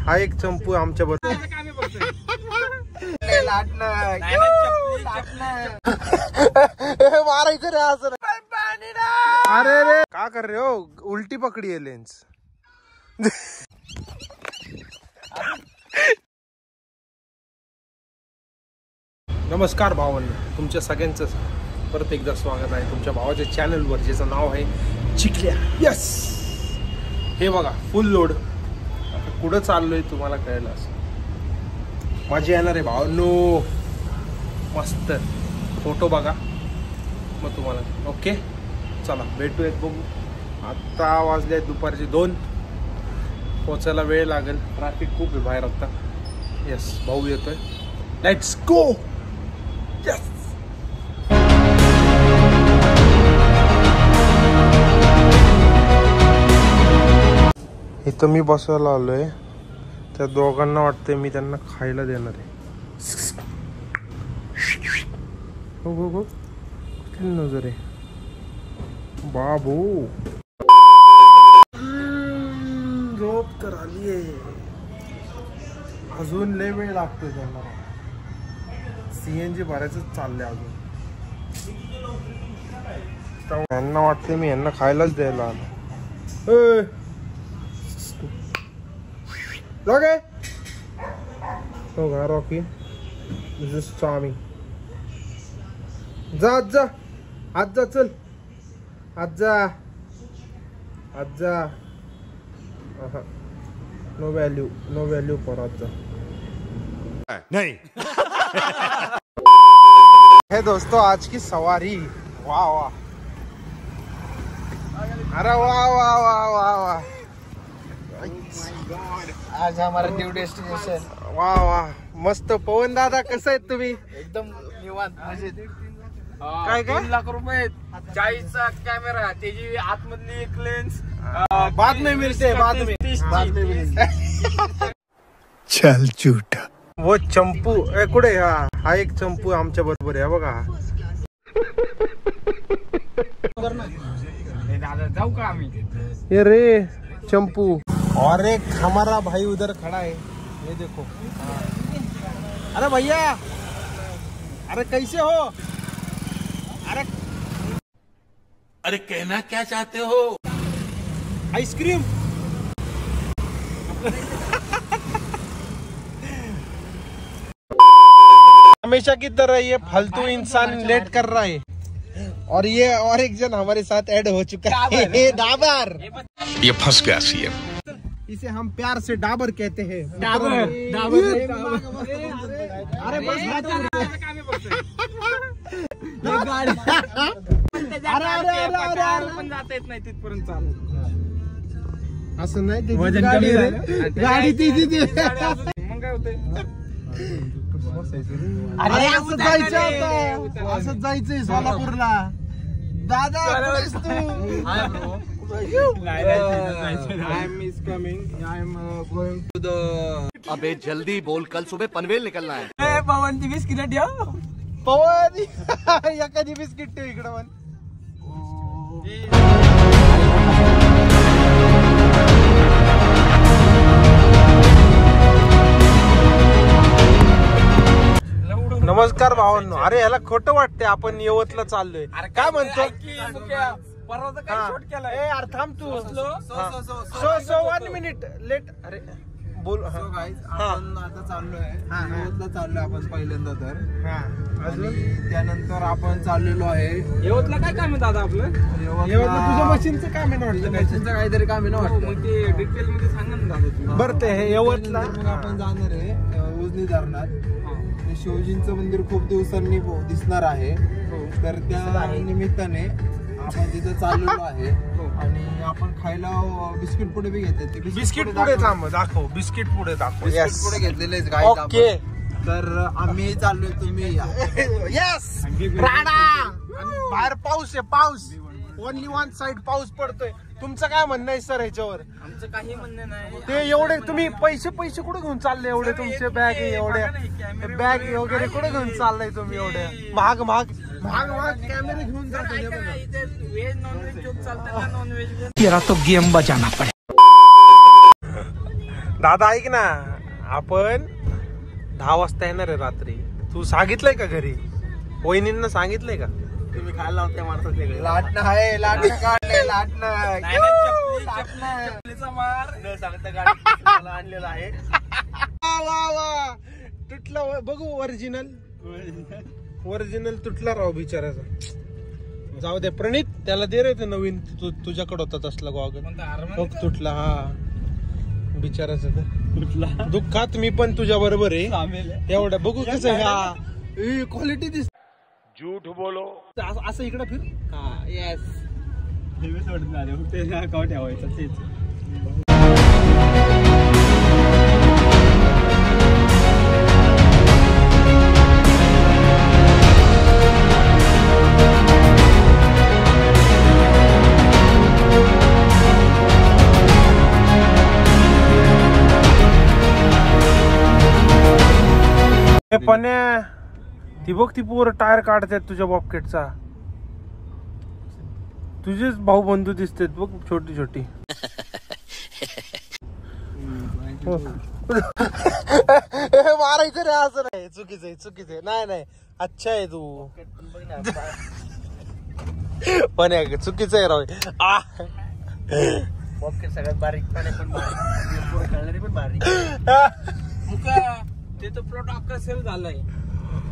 हा एक चंपू आमच्या बरोबर मारायचं रे असं। अरे रे का कर रहे हो, उल्टी पकडी है लेंस। नमस्कार भावांनो, तुमच्या सगळ्यांचं परत एकदा स्वागत आहे तुमच्या भावाच्या चॅनलवर, ज्याचं नाव आहे चिखल्या। यस, हे बघा फुल लोड। आता कुठं चाललोय तुम्हाला कळलं असं, मजा येणार आहे भावांनो। मस्त फोटो बघा मग तुम्हाला। ओके चला भेटूयात, बघू। आता वाजले दुपारचे 2, पोचायला वेळ लागेल, ट्रॅफिक खूप आहे बाहेर आता। यस, भाऊ येतोय, लेट्स गो। यस, इथं मी बसायला आलोय, त्या दोघांना वाटतंय मी त्यांना खायला देणार आहे। हो हो हो, किती नजर आहे बाबू। झोप तर आली आहे, अजून लय वेळ लागतोय त्यांना। CNG भरायचं चाललंय अजून। यांना वाटते मी यांना खायलाच द्यायला आलो। लगे तो घा रॉकी, दिस इज चार्मिंग। जा आज जा, आज जा, चल आज जा, आज जा। नो वैल्यू पर आज जा नहीं। है दोस्तों आज की सवारी, वाह वाह, अरे वाह वाह वाह वाह वाह। आज हमारा न्यू डेस्टिनेशन। वाह वाह, मस्त। पवन दादा कसं आहेत तुम्ही? एकदम निवांत मजेत। काय 3 लाख रुपये, 40चा कॅमेरा, त्याची आतमधली एक लेन्स। बाद में मिलते, बाद में मिलते। चल झूठा। वो चंपू कुठे? हा एक चंपू आमच्या बरोबर आहे बघा। दादा जाऊ का आम्ही? ये रे चंपू, और एक हमारा भाई उधर खड़ा है, ये देखो। अरे भैया, अरे कैसे हो? अरे कहना क्या चाहते हो? आइसक्रीम। हमेशा की तरह ये फालतू इंसान लेट कर रहा है, और ये और एक जन हमारे साथ ऐड हो चुका है, डाबर। ये फंस गया सीएम। इसे हम प्यार से डाबर कहते हैं। डाबर। अरे बस पण जाता येत नाही तिथपर्यंत चालू। असं नाही, ते वजन गाडी कमी रे, झालं। गाडी ती मग काय होतंय? अरे असं जायचं आता, असं जायचंय सोलापूरला। दादा कुठेस तू? अबे जल्दी बोल, कल सुबह पनवेल निकलना है। पवन ती बिस्किट ठेव। पवन एखादी बिस्किट ठेव इकडं पण। नमस्कार भावांनो। अरे याला खोटं वाटते, आपण यवतला चाललोय। काय म्हणतो? परवा काय शूट केलाय? ए अरे थांब तू। So 1 minute late. अरे बोल। आपण आता चाललोय यवतला, चाललोय आपण पहिल्यांदा तर। अजून आणि त्यानंतर आपण चाललेलो आहे यवतला काय काम आहे दादा आपलं? यवतला तुझ्या मशीनचं काम आहे ना वाटतं? मशीनचं काहीतरी काम आहे ना वाटतं। मग ते डिटेल मध्ये सांगा ना दादा तुम्ही। बरं ते हे यवतला मग आपण जाणार आहे उजनी धरणात। ते शिवजींचं मंदिर खूप दिवसांनी दिसणार आहे, तर त्या निमित्ताने आपण तिथे चाललेलो आहे। आणि आपण खायला बिस्किट पुढे बी घेते, बिस्किट पुढे थांब, दाखव बिस्किट पुढे दाखव। बिस्किट पुढे घेतलेले ओके, तर आम्ही चाललोय, तुम्ही या। यस राणा। बाहेर पाऊस आहे, पाऊस। ओनली वन साइड पाऊस पडतोय। तुमचं काय म्हणणं आहे सर ह्याच्यावर? आमचं काही म्हणणं नाही। ते एवढे तुम्ही पैसे कुठे घेऊन चालले? एवढे तुमचे बॅग एवढे बॅग वगैरे कुठे घेऊन चाललंय तुम्ही? एवढे महाग कॅमेरे घेऊन जातो। व्हेज नॉनव्हेज जोक चालतं ना, नॉनव्हेज तेरा तो गेम बजाना पड़े। दादा ऐक ना, आपण 10 वाजता येणार आहे रात्री. तू सांगितलंय का घरी? वहिनींना सांगितलंय का? तुम्ही खायला लावते माणसात लाटणं आहे, लाटणं काढले, लाटणं मार सांगता गाडी आणलेला आहे. वा वा तुटला बघू. ओरिजिनल तुटला राव बिचाराचा. जाऊ दे प्रणित, त्याला दे रे ते नवीन. तुझ्याकडे होता तसला गॉगल. तुटला हा बिचाराचा. तुटला दुःखात मी पण तुझ्या बरोबर आहे. एवढं बघू कसं हा क्वालिटी दिस. झूठ बोलो. असं इकडे फिर. हा येस. ठेवायचं तेच. पण ती बघ, ती पोर टायर काढतात तुझ्या बॉबकेटचा. तुझेच भाऊ बंधू दिसतात बघ, छोटी छोटी. मारायचं रे, असं नाही. चुकीचं आहे. नाही अच्छा आहे तू. पण चुकीचं आहे राव. बॉबकेट सगळ्यात बारीक पण बारीक. ते तर प्लॉट अख्खा सेल झालाय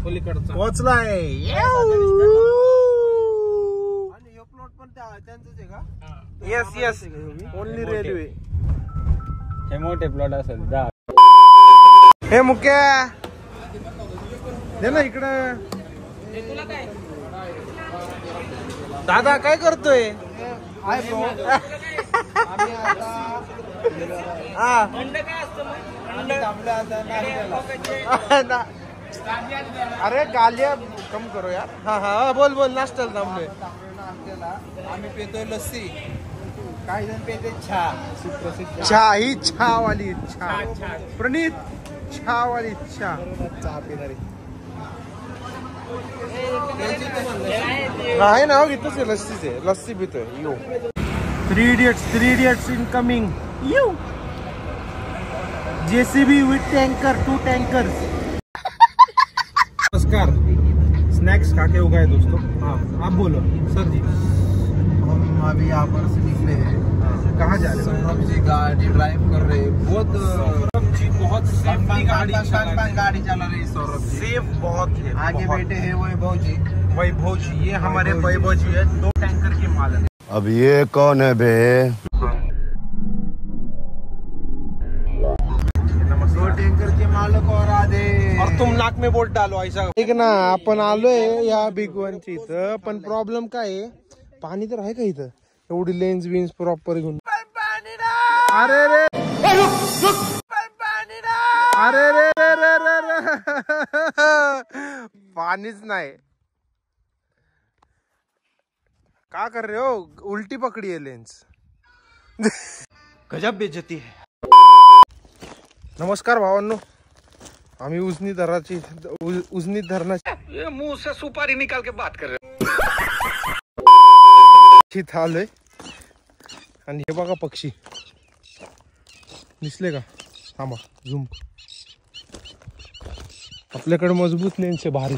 पलीकडचा. पोचलाय. आणि हे प्लॉट पण त्यांचंच आहे का? Yes only railway. हे मोठे प्लॉट असेल. हे मुख्य दे ना इकडं. दादा काय करतोय? आम्ही आता अरे गालिया कम करो यार. हा बोल नाश्त्याला थांबलोय. आम्ही पितोय लस्सी, काही जण पिते चहा. सुप्रसिद्ध चहा, ही चहा वाली चहा. प्रणित चहा वाली चहा. चहा पिणारी आहे ना, इथंच आहे लस्सीचे. लस्सी पितोय. यो 3 idiots incoming. You JCB with tanker, 2 tankers. नमस्कार. स्नैक्स खा के उगाए दोस्तों. हाँ आप बोलो सर जी. हम अभी यहाँ पर से निकले हैं. कहाँ जा रहे हैं? सौरभ जी गाड़ी ड्राइव कर रहे हैं. बहुत सेफ्टी गाड़ी गाड़ी चला रही है सौरभ जी. सेफ बहुत है. आगे बैठे हैं वैभव जी. वैभव जी, ये हमारे वैभव जी है. 2 टैंकर के मालक. अब ये कौन है बे? 2 टँकर के मालक और आधे. और तुम नाक में बोट डालो ऐसा. ठीक ना, आपण आलोय या बिग वनची इथं. पण प्रॉब्लेम काय आहे, पाणी तर आहे का इथं? एवढी लेन्स बिन्स प्रॉपर घेऊन. अरे रे पानीच नाही. का कर रहे हो? उल्टी पकड़ी है लेंस. गजब बेइज्जती है. नमस्कार भावांनो, आम्ही उजनी धरणाची मुंह से सुपारी निकाल के बात कर रहे. इथं आलोय. आणि हे बघा पक्षी दिसले का? थांबा झूम. आपल्याकडे मजबूत लेन्स आहे, भारी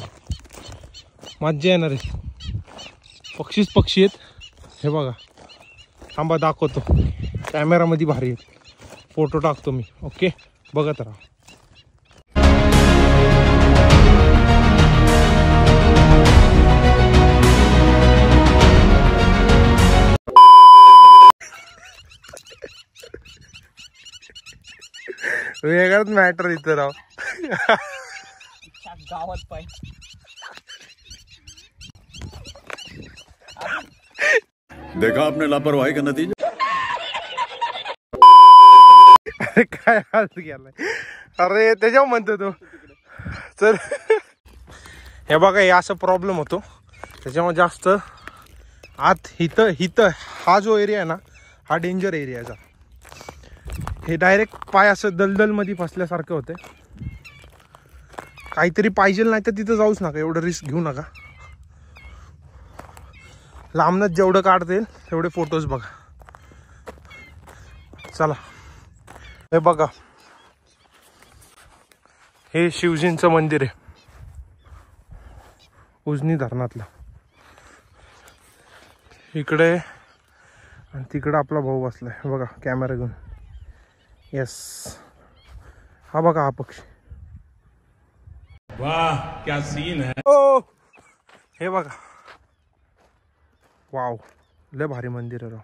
मज्जा येणार आहे. पक्षी आहेत. हे बघा, थांबा दाखवतो. कॅमेरामध्ये भारी आहेत. फोटो टाकतो मी. ओके, बघत राहा. वेगळाच मॅटर इथं राव. गावात पाय देखा आपने लापरवाही का नतीजा. अरे काय हाल गेलाय. अरे त्याच्यावर म्हणतो तो. चल हे बघा, हे असं प्रॉब्लेम होतो. त्याच्यामुळे जास्त आत हिथं हा जो एरिया आहे ना, हा डेंजर एरिया आहे. हे डायरेक्ट पाय असं दलदल मध्ये फसल्यासारखं होते. काहीतरी पाहिजे नाही तर तिथं जाऊच नका. एवढं रिस्क घेऊ नका. लांबनच जेवढं काढता येईल तेवढे फोटोज बघा. चला हे बघा, हे शिवजींचं मंदिर आहे उजनी धरणातलं. इकडे आणि तिकडे आपला भाऊ बसलाय बघा कॅमेरा घेऊन. येस, हा बघा हा पक्षी. वाह क्या सीन है. ओ हे बघा, वाव लय भारी मंदिर आहे राव.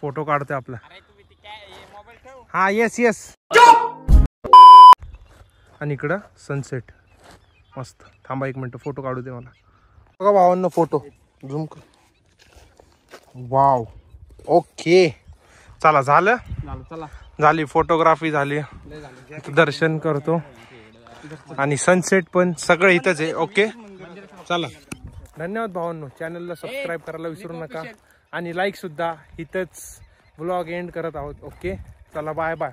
फोटो काढते आपला. हा येस येस. आणि इकडं सनसेट मस्त. थांबा एक मिनिट फोटो काढू दे मला. बघा भावांना फोटो झूम कर. वाव ओके चला झालं. चला झाली फोटोग्राफी झाली. दर्शन करतो आणि सनसेट पण सगळं इथंच आहे. ओके चला धन्यवाद भावांनो. चॅनलला सबस्क्राईब करायला विसरू नका आणि लाईक सुद्धा. इथंच व्लॉग एंड करत आहोत. ओके चला बाय बाय.